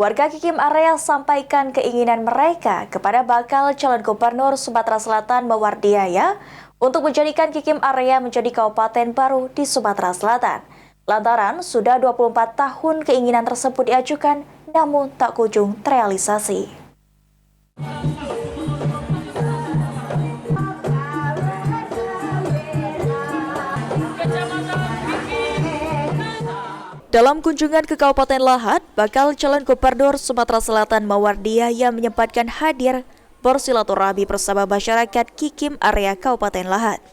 Warga Kikim Area sampaikan keinginan mereka kepada bakal calon gubernur Sumatera Selatan Mawardiaya untuk menjadikan Kikim Area menjadi kabupaten baru di Sumatera Selatan. Lantaran sudah 24 tahun keinginan tersebut diajukan, namun tak kunjung terrealisasi. Dalam kunjungan ke Kabupaten Lahat, bakal calon gubernur Sumatera Selatan Mawardiaya menyempatkan hadir bersilaturahmi bersama masyarakat Kikim Area Kabupaten Lahat.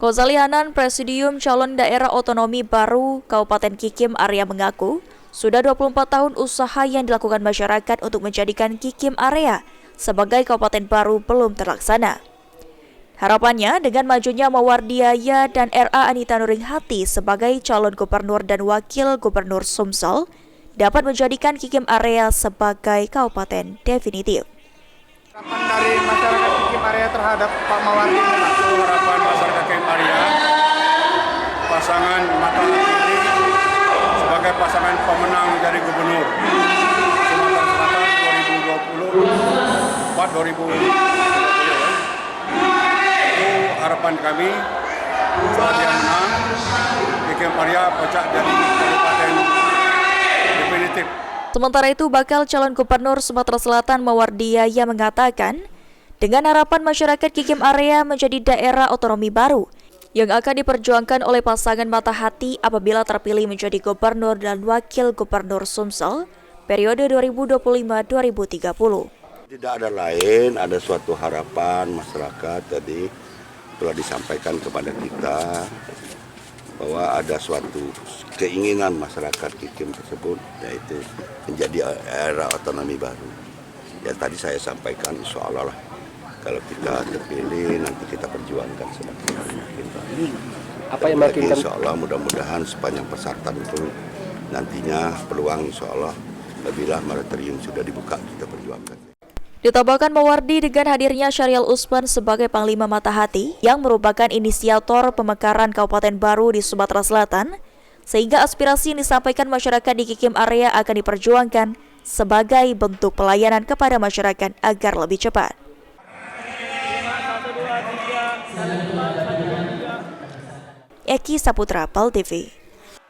Ghazali Hanan, Presidium Calon Daerah Otonomi Baru Kabupaten Kikim Area mengaku, sudah 24 tahun usaha yang dilakukan masyarakat untuk menjadikan Kikim Area sebagai kabupaten baru belum terlaksana. Harapannya dengan majunya Mawardiaya dan RA Anita Nuringhati sebagai calon gubernur dan wakil gubernur Sumsel dapat menjadikan Kikim Area sebagai kabupaten definitif. Harapan dari masyarakat Kikim Area terhadap Pak Mawardi, harapan masyarakat Kikim Area, pasangan mata hati ini sebagai pasangan pemenang menjadi gubernur Sumatera Selatan 2024-2020. Harapan kami setelah dia menang, Kikim Area pecah jadi kabupaten definitif. Sementara itu, bakal calon gubernur Sumatera Selatan Mawardiaya mengatakan, dengan harapan masyarakat Kikim Area menjadi daerah otonomi baru yang akan diperjuangkan oleh pasangan mata hati apabila terpilih menjadi gubernur dan wakil gubernur Sumsel periode 2025-2030. Tidak ada lain, ada suatu harapan masyarakat tadi telah disampaikan kepada kita bahwa ada suatu keinginan masyarakat Kikim tersebut, yaitu menjadi daerah otonomi baru. Ya tadi saya sampaikan, insya Allah lah, kalau kita terpilih nanti kita perjuangkan semaksimal kita. apa yang meyakinkan? Insya Allah mudah-mudahan sepanjang persyaratan itu nantinya peluang insya Allah apabila moratorium sudah dibuka kita perjuangkan. Ditambahkan Mawardi dengan hadirnya Syahrial Usman sebagai Panglima Mata Hati yang merupakan inisiator pemekaran kabupaten baru di Sumatera Selatan, sehingga aspirasi yang disampaikan masyarakat di Kikim Area akan diperjuangkan sebagai bentuk pelayanan kepada masyarakat agar lebih cepat. Eki Saputra, PAL TV.